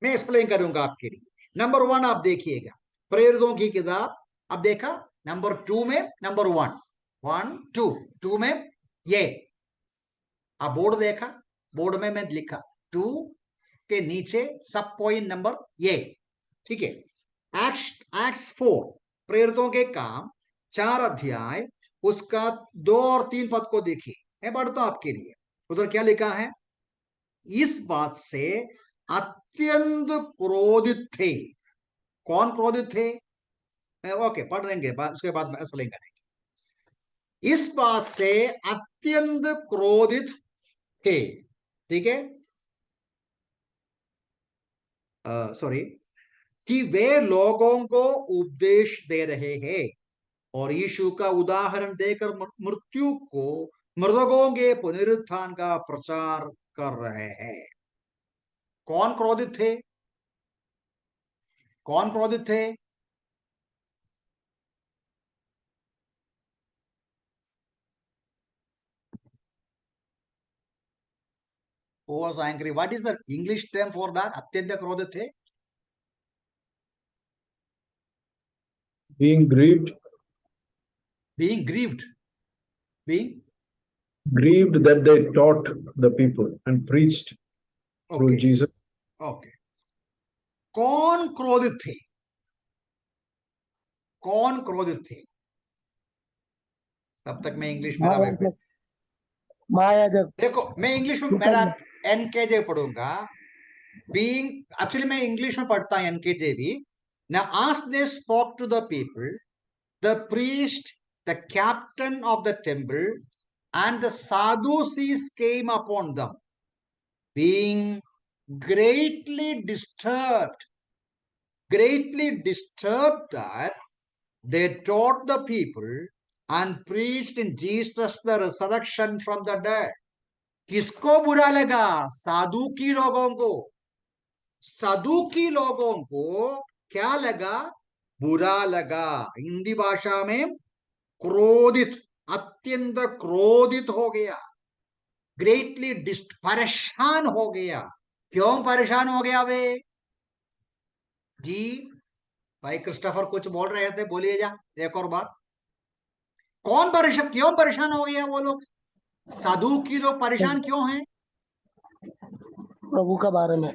मैं एक्सप्लेन करूंगा आपके लिए। नंबर 1 आप देखिएगा, प्रेरितों की किताब, अब देखा नंबर 2 में, नंबर 1 1 2 2 में ये आप बोर्ड देखा, बोर्ड में मैं लिखा 2 के नीचे सब पॉइंट नंबर ये, ठीक है। एक्ट्स 4 प्रेरितों के काम 4 अध्याय उसका 2 और 3 पद को देखिए, मैं पढ़ता हूं आपके लिए। उधर क्या लिखा है, इस बात से अत्यंत क्रोधित थे। कौन क्रोधित थे? ओके, पढ़ लेंगे, उसके बाद एक्सप्लेन करेंगे। इस बात से अत्यंत क्रोधित थे, ठीक है, सॉरी, कि वे लोगों को उपदेश दे रहे हैं और यीशु का उदाहरण देकर मृत्यु को मृतकों के पुनरुत्थान का प्रचार कर रहे हैं। कौन क्रोधित थे? कौन क्रोधित थे? Who was angry? What is the English term for that? अत्यंत क्रोधित थे? Being grieved. Being grieved. Being grieved that they taught the people and preached through Jesus. Okay. कौन क्रोधित थे? कौन क्रोधित थे? तब तक मैं इंग्लिश में देखो, मैं इंग्लिश में मेरा एनकेजे पढ़ूंगा। बीइंग, एक्चुअली मैं इंग्लिश में पढ़ता हूं एनकेजे भी। Now as they spoke to the people, the priest, the captain of the temple, and the Sadducees came upon them, being greatly disturbed that they taught the people and preached in Jesus the resurrection from the dead. किसको बुरा लगा? साधुकी लोगों को। साधुकी लोगों को क्या लगा? बुरा लगा। हिंदी भाषा में क्रोधित, अत्यंत क्रोधित हो गया, ग्रेटली परेशान हो गया। क्यों परेशान हो गया वे? जी भाई क्रिस्टोफर कुछ बोल रहे थे, बोलिए जा एक और बार। कौन परेशान, क्यों परेशान हो गया वो लोग? साधु की लोग परेशान क्यों हैं? प्रभु के बारे में,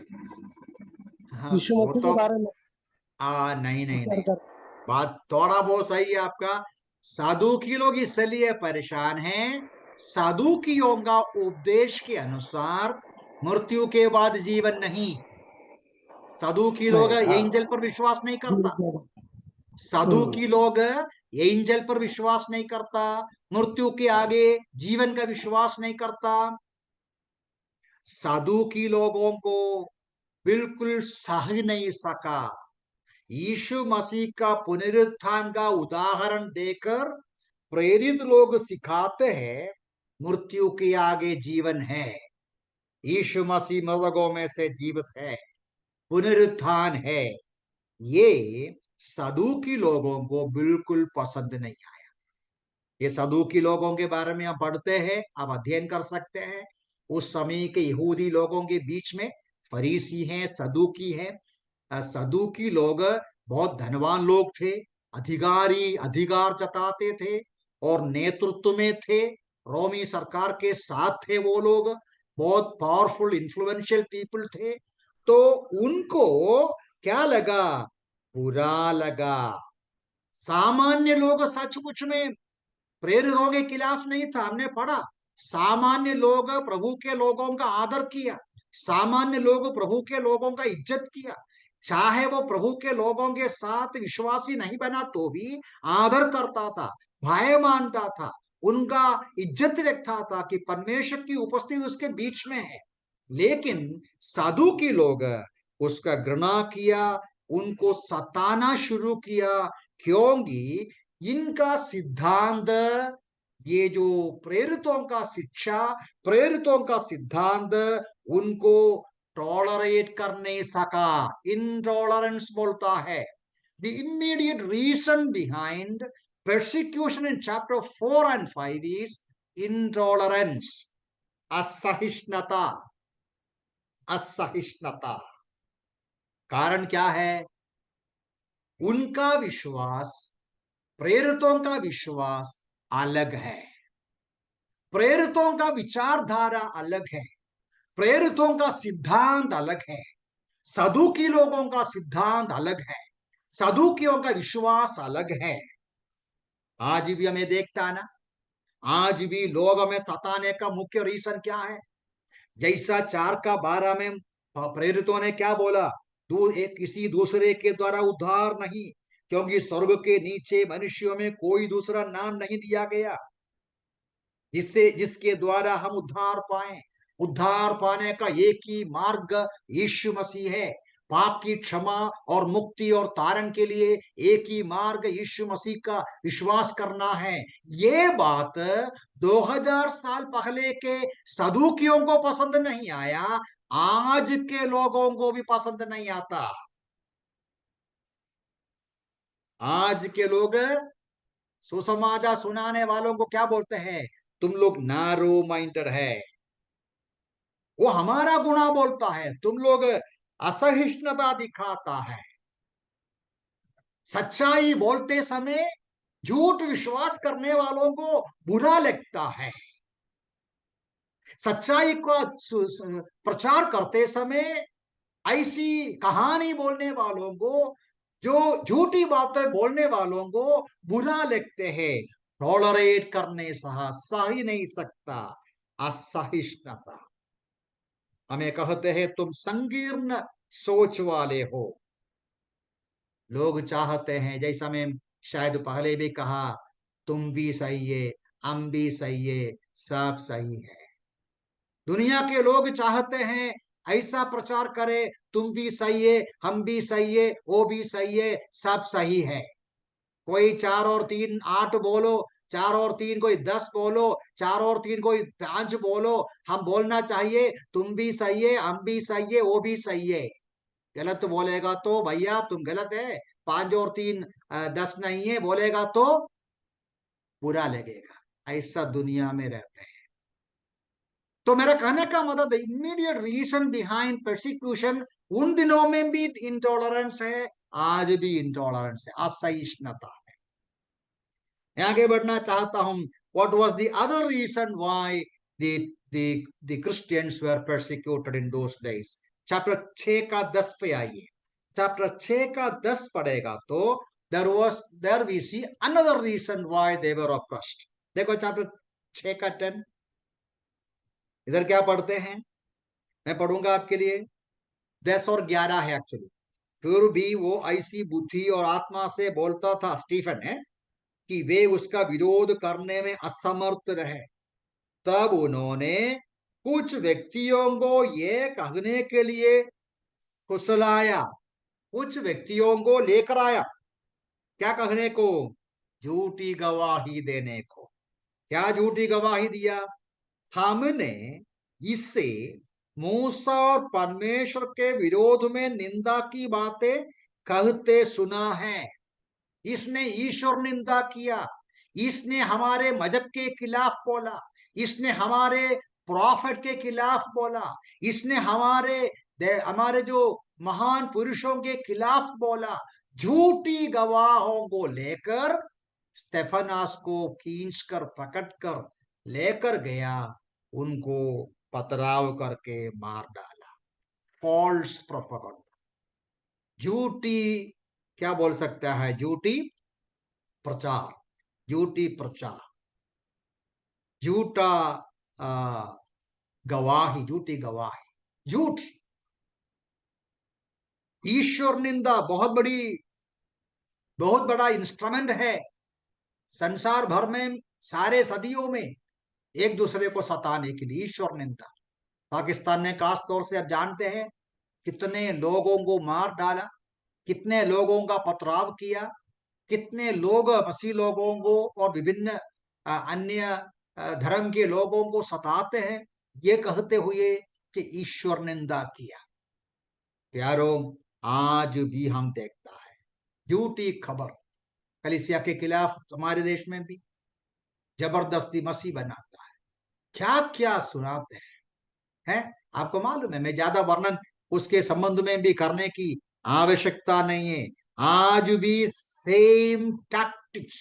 यीशु मसीह के बारे में। नहीं, बात थोड़ा बहुत सही है आपका। साधु की लोग इसलिए परेशान हैं, साधुकियों का उपदेश के अनुसार मृत्यु के बाद जीवन नहीं। साधुकी लोग एंजल पर विश्वास नहीं करता। साधुकी लोग एंजल पर विश्वास नहीं करता, मृत्यु के आगे जीवन का विश्वास नहीं करता। साधुकी लोगों को बिल्कुल सह नहीं सका यीशु मसीह का पुनरुत्थान का उदाहरण देकर प्रेरित लोग सिखाते हैं मृत्यु के आगे जीवन है, यीशु मसीह मृतकों में से जीवित है, पुनरुत्थान है। ये सदूकी लोगों को बिल्कुल पसंद नहीं आया। ये सदूकी लोगों के बारे में हम पढ़ते हैं, आप अध्ययन कर सकते हैं। उस समय के यहूदी लोगों के बीच में फरीसी हैं, सदूकी हैं। सदूकी लोग बहुत धनवान लोग थे, अधिकार जताते थे और नेतृत्व में थे, रोमी सरकार के साथ थे। वो लोग बहुत पावरफुल इन्फ्लुएंशियल पीपल थे। तो उनको क्या लगा? बुरा लगा। सामान्य लोग सचमुच में प्रेरितों के खिलाफ नहीं था, हमने पढ़ा। सामान्य लोग प्रभु के लोगों का आदर किया, सामान्य लोग प्रभु के लोगों का इज्जत किया, चाहे वो प्रभु के लोगों के साथ विश्वासी नहीं बना तो भी आदर करता था, भय मानता था, उनका इज्जत रखता था कि परमेश्वर की उपस्थिति उसके बीच में है। लेकिन साधु के लोग उसका घृणा किया, उनको सताना शुरू किया, क्योंकि इनका सिद्धांत, ये जो प्रेरितों का शिक्षा, प्रेरितों का सिद्धांत उनको टॉलरेट कर नहीं सका। इनटॉलरेंस बोलता है। The immediate reason behind persecution in chapter 4 and 5 is intolerance, असहिष्णुता। असहिष्णुता कारण क्या है? उनका विश्वास, प्रेरितों का विश्वास अलग है, प्रेरितों का विचारधारा अलग है, प्रेरितों का सिद्धांत अलग है, सदुकी लोगों का सिद्धांत अलग है, सदुकियों का विश्वास अलग है। आज भी हमें देखता ना, आज भी लोग हमें सताने का मुख्य रीजन क्या है? जैसा 4:12 में प्रेरितों ने क्या बोला? किसी दूसरे के द्वारा उद्धार नहीं, क्योंकि स्वर्ग के नीचे मनुष्यों में कोई दूसरा नाम नहीं दिया गया जिसके द्वारा हम उद्धार पाए। उद्धार पाने का एक ही मार्ग यीशु मसीह है। पाप की क्षमा और मुक्ति और तारण के लिए एक ही मार्ग यीशु मसीह का विश्वास करना है। ये बात 2000 साल पहले के सदुकियों को पसंद नहीं आया, आज के लोगों को भी पसंद नहीं आता। आज के लोग सुसमाचार सुनाने वालों को क्या बोलते हैं? तुम लोग नारो माइंडेड है। वो हमारा गुणा बोलता है, तुम लोग असहिष्णुता दिखाता है। सच्चाई बोलते समय झूठ विश्वास करने वालों को बुरा लगता है। सच्चाई का प्रचार करते समय ऐसी कहानी बोलने वालों को, जो झूठी बातें बोलने वालों को बुरा लगते हैं। टॉलरेट करने सही नहीं सकता। असहिष्णुता। हमें कहते हैं तुम संकीर्ण सोच वाले हो। लोग चाहते हैं, जैसा मैं शायद पहले भी कहा, तुम भी सही है, हम भी सही है, सब सही है। दुनिया के लोग चाहते हैं ऐसा प्रचार करे, तुम भी सही है, हम भी सही है, वो भी सही है, सब सही है। कोई 4 और 3 8 बोलो, 4 और 3 कोई 10 बोलो, 4 और 3 कोई 5 बोलो, हम बोलना चाहिए तुम भी सही है, हम भी सही है, वो भी सही है। गलत बोलेगा तो भैया तुम गलत है, 5 और 3 10 नहीं है बोलेगा तो बुरा लगेगा। ऐसा दुनिया में रहते हैं। तो मेरा कहने का मतलब इमीडिएट रीजन बिहाइंड परसिक्यूशन, उन दिनों में भी इंटॉलरेंस है, आज भी इंटॉलरेंस है, असहिष्णुता है। मैं आगे बढ़ना चाहता हूं। What was the other reason why the Christians were persecuted in those days? Chapter 6 का 10 पे आइए। चैप्टर 6 का 10 पढ़ेगा तो there we see another reason why they were oppressed. देखो चैप्टर 6 का 10, इधर क्या पढ़ते हैं? मैं पढ़ूंगा आपके लिए। 10 और 11 है एक्चुअली। फिर भी वो ऐसी बुद्धि और आत्मा से बोलता था, स्टीफन है, कि वे उसका विरोध करने में असमर्थ रहे। तब उन्होंने कुछ व्यक्तियों को ये कहने के लिए फुसलाया, कुछ व्यक्तियों को लेकर आया। क्या कहने को? झूठी गवाही देने को। क्या झूठी गवाही दिया? हमने इससे मूसा और परमेश्वर के विरोध में निंदा की बातें कहते सुना है। इसने ईश्वर निंदा किया, इसने हमारे मजहब के खिलाफ बोला, इसने हमारे प्रॉफिट के खिलाफ बोला, इसने हमारे जो महान पुरुषों के खिलाफ बोला। झूठी गवाहों को लेकर स्टेफनास को खींचकर पकड़कर लेकर गया, उनको पथराव करके मार डाला। फॉल्स प्रोपेगेंडा, झूठी, क्या बोल सकता है, झूठी प्रचार, झूठी प्रचार, झूठा गवाही, झूठी गवाही, झूठ। ईश्वर निंदा बहुत बड़ा इंस्ट्रूमेंट है। संसार भर में सारे सदियों में एक दूसरे को सताने के लिए ईश्वर निंदा। पाकिस्तान ने खास तौर से आप जानते हैं कितने लोगों को मार डाला, कितने लोगों का पथराव किया, कितने लोग मसीह लोगों को और विभिन्न अन्य धर्म के लोगों को सताते हैं, ये कहते हुए कि ईश्वर निंदा किया। प्यारों, आज भी हम देखता है झूठी खबर कलीसिया के खिलाफ हमारे देश में भी जबरदस्ती मसीह बनाता है, क्या क्या सुनाते हैं। आपको मालूम है, मैं ज्यादा वर्णन उसके संबंध में भी करने की आवश्यकता नहीं है। आज भी सेम टैक्टिक्स,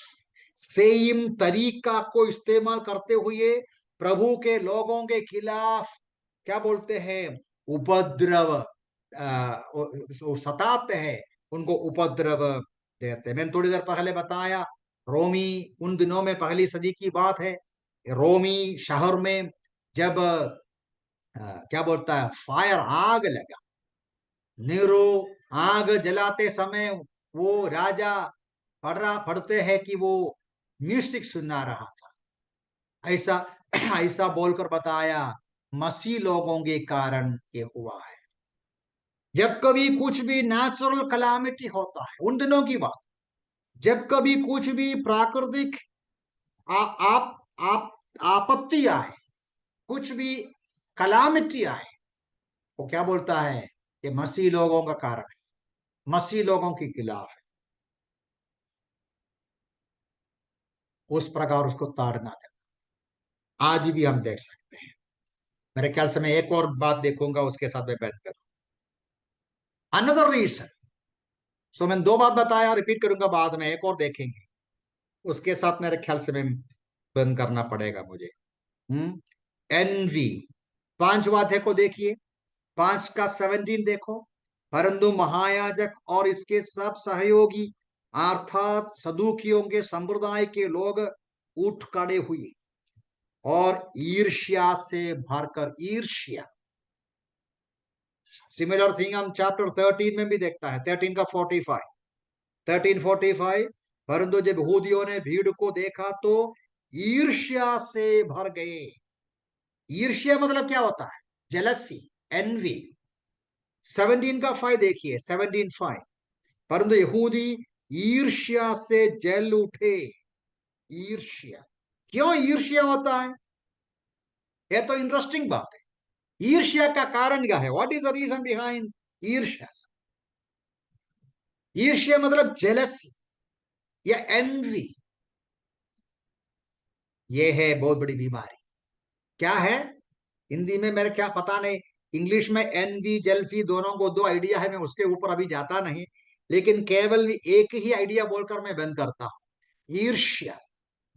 सेम तरीका को इस्तेमाल करते हुए प्रभु के लोगों के खिलाफ क्या बोलते हैं, उपद्रव वो सताते हैं, उनको उपद्रव देते हैं। मैंने थोड़ी देर पहले बताया, रोमी उन दिनों में पहली सदी की बात है, रोमी शहर में जब क्या बोलता है, फायर, आग लगा, नीरो आग जलाते समय वो राजा पढ़ते हैं कि वो म्यूजिक सुना रहा था, ऐसा ऐसा बोलकर बताया, मसीह लोगों के कारण ये हुआ है। जब कभी कुछ भी नेचुरल कलामिटी होता है, उन दिनों की बात, जब कभी कुछ भी प्राकृतिक आप आपत्ति आए, कुछ भी कलामिटी आए, वो क्या बोलता है, ये मसीह लोगों का कारण है, मसीह लोगों के खिलाफ है। उस प्रकार उसको ताड़ना देना आज भी हम देख सकते हैं। मेरे ख्याल से मैं एक और बात देखूंगा, उसके साथ मैं बात करूं। अनदर रीजन, सो मैंने दो बात बताया, रिपीट करूंगा, बाद में एक और देखेंगे, उसके साथ मेरे ख्याल से मैं बंद करना पड़ेगा मुझे। एनवी, 5 बातें को देखिए, 5 का 17 देखो। परंतु महायाजक और इसके सब सहयोगी अर्थात सदूकियों के संप्रदाय के लोग उठ खड़े हुए और ईर्ष्या से भरकर, ईर्ष्या, सिमिलर थिंग हम चैप्टर 13 में भी देखता है, 13 का 45, 13:45, परंतु जब यहूदियों ने भीड़ को देखा तो ईर्ष्या से भर गए। ईर्ष्या मतलब क्या होता है, जेलसी, एनवी। 17 का 5 देखिए, 17:5, परंतु यहूदी ईर्ष्या से जल उठे। ईर्ष्या, क्यों ईर्ष्या होता है, यह तो इंटरेस्टिंग बात है। ईर्ष्या का कारण क्या है, what is the reason behind ईर्ष्या। ईर्ष्या मतलब जेलसी या एनवी, ये है बहुत बड़ी बीमारी। क्या है हिंदी में, मेरे क्या पता नहीं, इंग्लिश में एनवी, जेलसी, दोनों को दो आइडिया है, मैं उसके ऊपर अभी जाता नहीं, लेकिन केवल एक ही आइडिया बोलकर मैं बंद करता हूं। ईर्ष्या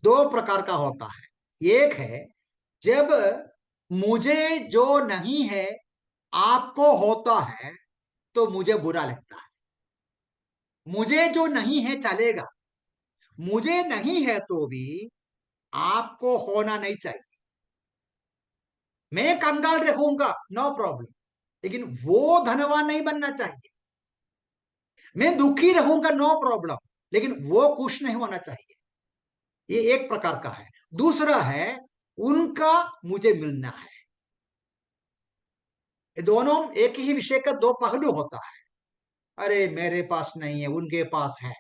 2 प्रकार का होता है। एक है जब मुझे जो नहीं है आपको होता है तो मुझे बुरा लगता है। मुझे जो नहीं है चलेगा, मुझे नहीं है तो भी आपको होना नहीं चाहिए। मैं कंगाल रहूंगा, नो प्रॉब्लम, लेकिन वो धनवान नहीं बनना चाहिए। मैं दुखी रहूंगा, नो प्रॉब्लम, लेकिन वो खुश नहीं होना चाहिए। ये एक प्रकार का है। दूसरा है उनका मुझे मिलना है। ये दोनों एक ही विषय का 2 पहलू होता है। अरे मेरे पास नहीं है, उनके पास है,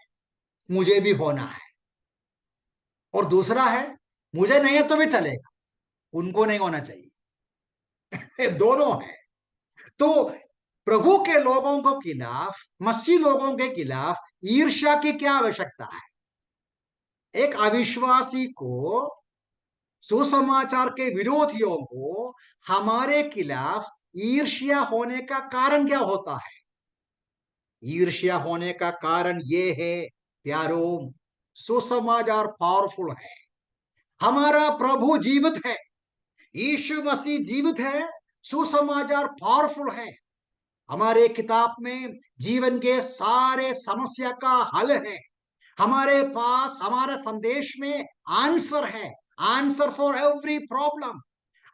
मुझे भी होना है। और दूसरा है मुझे नहीं है तो भी चलेगा, उनको नहीं होना चाहिए। ये दोनों है। तो प्रभु के लोगों को खिलाफ, मसीह लोगों के खिलाफ ईर्ष्या की क्या आवश्यकता है। एक अविश्वासी को, सुसमाचार के विरोधियों को हमारे खिलाफ ईर्ष्या होने का कारण क्या होता है। ईर्ष्या होने का कारण ये है प्यारों, सुसमाचार पावरफुल है, हमारा प्रभु जीवित है, यीशु मसीह जीवित है, सुसमाचार पावरफुल है। हमारे किताब में जीवन के सारे समस्या का हल है, हमारे पास हमारे संदेश में आंसर है, आंसर फॉर एवरी प्रॉब्लम।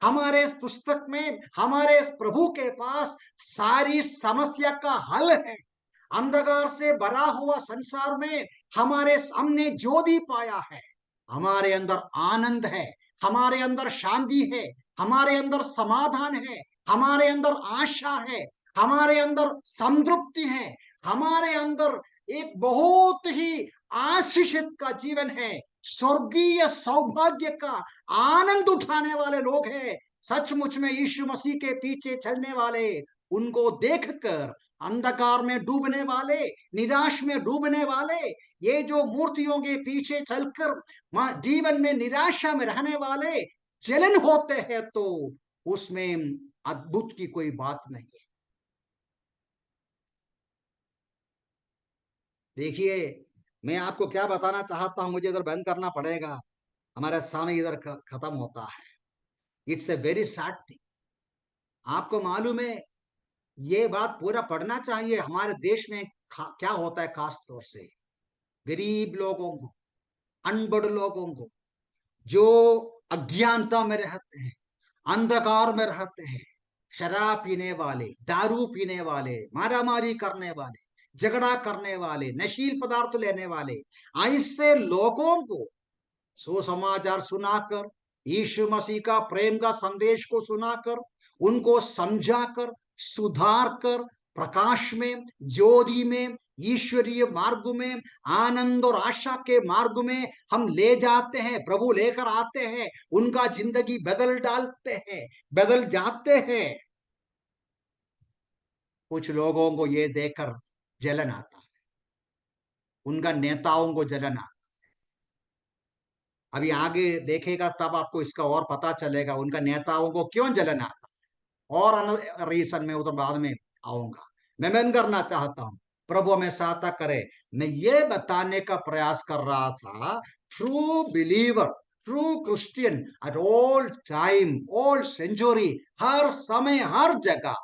हमारे इस पुस्तक में, हमारे इस प्रभु के पास सारी समस्या का हल है। अंधकार से भरा हुआ संसार में हमारे सामने ज्योति पाया है। हमारे अंदर आनंद है, हमारे अंदर शांति है, हमारे अंदर समाधान है, हमारे अंदर आशा है, हमारे अंदर संतृप्ति है, हमारे अंदर एक बहुत ही आशीषित का जीवन है, स्वर्गीय सौभाग्य का आनंद उठाने वाले लोग हैं। सचमुच में यीशु मसीह के पीछे चलने वाले, उनको देखकर अंधकार में डूबने वाले, निराश में डूबने वाले, ये जो मूर्तियों के पीछे चलकर जीवन में निराशा में रहने वाले जलन होते हैं, तो उसमें अद्भुत की कोई बात नहीं है। देखिए, मैं आपको क्या बताना चाहता हूं, मुझे इधर बंद करना पड़ेगा, हमारा समय इधर खत्म होता है। It's a very sad thing. आपको मालूम है, ये बात पूरा पढ़ना चाहिए। हमारे देश में क्या होता है, खास तौर से गरीब लोगों को, अनपढ़ लोगों को, जो अज्ञानता में रहते हैं, अंधकार में रहते हैं, शराब पीने वाले, दारू पीने वाले, मारामारी करने वाले, झगड़ा करने वाले, नशील पदार्थ लेने वाले, ऐसे लोगों को सुसमाचार सुनाकर, यीशु मसीह का प्रेम का संदेश को सुनाकर, उनको समझाकर, सुधार कर, प्रकाश में, ज्योति में, ईश्वरीय मार्ग में, आनंद और आशा के मार्ग में हम ले जाते हैं, प्रभु लेकर आते हैं, उनका जिंदगी बदल डालते हैं, बदल जाते हैं। कुछ लोगों को ये देखकर जलन आता है, उनका नेताओं को जलन आता है। अभी आगे देखेगा तब आपको इसका और पता चलेगा उनका नेताओं को क्यों जलन आता है, और रीजन में उधर बाद में आऊंगा। मैं बंद करना चाहता हूं, प्रभु हमें सहायता करे। मैं ये बताने का प्रयास कर रहा था, true believer, true Christian at all time, all century, हर समय हर जगह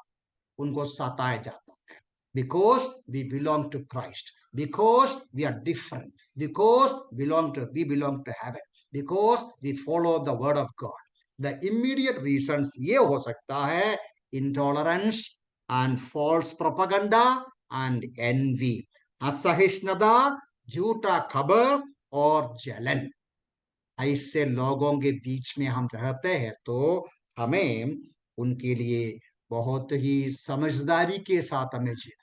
उनको सताया जाता है, because we belong to Christ, because we are different, because we belong to heaven, because we follow the word of God. The immediate reasons ये हो सकता है, intolerance and false propaganda and envy, असहिष्णुता, झूठा खबर और जलन। ऐसे लोगों के बीच में हम रहते हैं तो हमें उनके लिए बहुत ही समझदारी के साथ हमें जीना।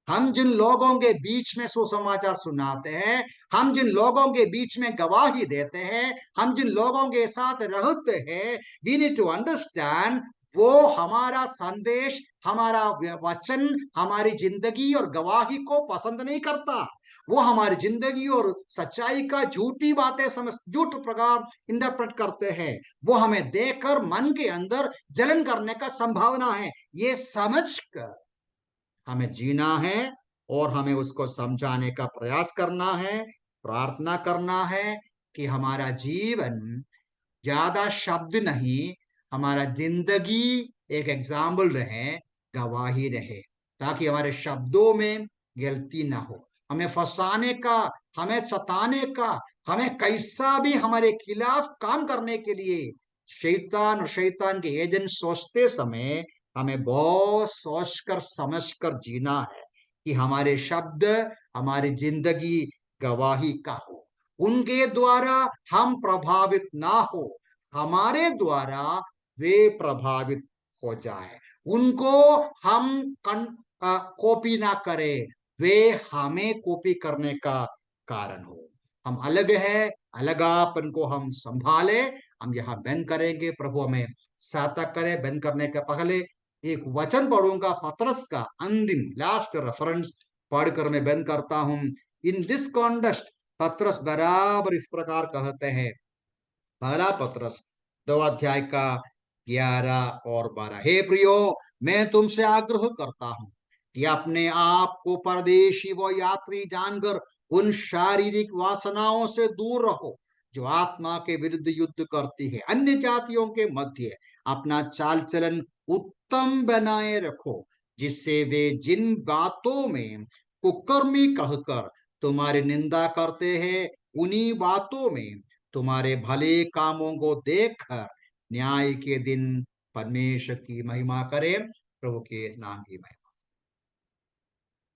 हम जिन लोगों के बीच में सुसमाचार सुनाते हैं, हम जिन लोगों के बीच में गवाही देते हैं, हम जिन लोगों के साथ रहते हैं, वी नीड टू अंडरस्टैंड वो हमारा संदेश, हमारा वचन, हमारी जिंदगी और गवाही को पसंद नहीं करता। वो हमारी जिंदगी और सच्चाई का झूठी बातें समझ, झूठ प्रकार इंटरप्रेट करते हैं। वो हमें देखकर मन के अंदर जलन करने का संभावना है। ये समझकर हमें जीना है और हमें उसको समझाने का प्रयास करना है, प्रार्थना करना है कि हमारा जीवन ज्यादा शब्द नहीं, हमारा जिंदगी एक एग्जाम्पल रहे, गवाही रहे, ताकि हमारे शब्दों में गलती ना हो। हमें फंसाने का, हमें सताने का, हमें कैसा भी हमारे खिलाफ काम करने के लिए शैतान और शैतान के एजेंट सोचते समय हमें बहुत सोचकर समझकर जीना है कि हमारे शब्द, हमारी जिंदगी गवाही का हो, उनके द्वारा हम प्रभावित ना हो, हमारे द्वारा वे प्रभावित हो जाए, उनको हम कॉपी ना करें, वे हमें कॉपी करने का कारण हो। हम अलग है, अलगापन को हम संभाले। हम यहाँ बंद करेंगे, प्रभु हमें सहायता करे। बंद करने के पहले एक वचन पढ़ूंगा, पतरस का अंतिम लास्ट रेफरेंस पढ़कर मैं बंद करता हूं। इन दिस कॉन्टेक्स्ट पतरस बराबर इस प्रकार कहते हैं, पहला पतरस 2 अध्याय का 11 और 12। हे प्रियो, मैं तुमसे आग्रह करता हूं कि अपने आप को परदेशी व यात्री जानकर उन शारीरिक वासनाओं से दूर रहो जो आत्मा के विरुद्ध युद्ध करती है। अन्य जातियों के मध्य अपना चाल चलन उत्तम बनाए रखो, जिससे वे जिन बातों में कुकर्मी कहकर तुम्हारी निंदा करते हैं, उन्हीं बातों में तुम्हारे भले कामों को देखकर न्याय के दिन परमेश्वर की महिमा करें। प्रभु के नाम की महिमा।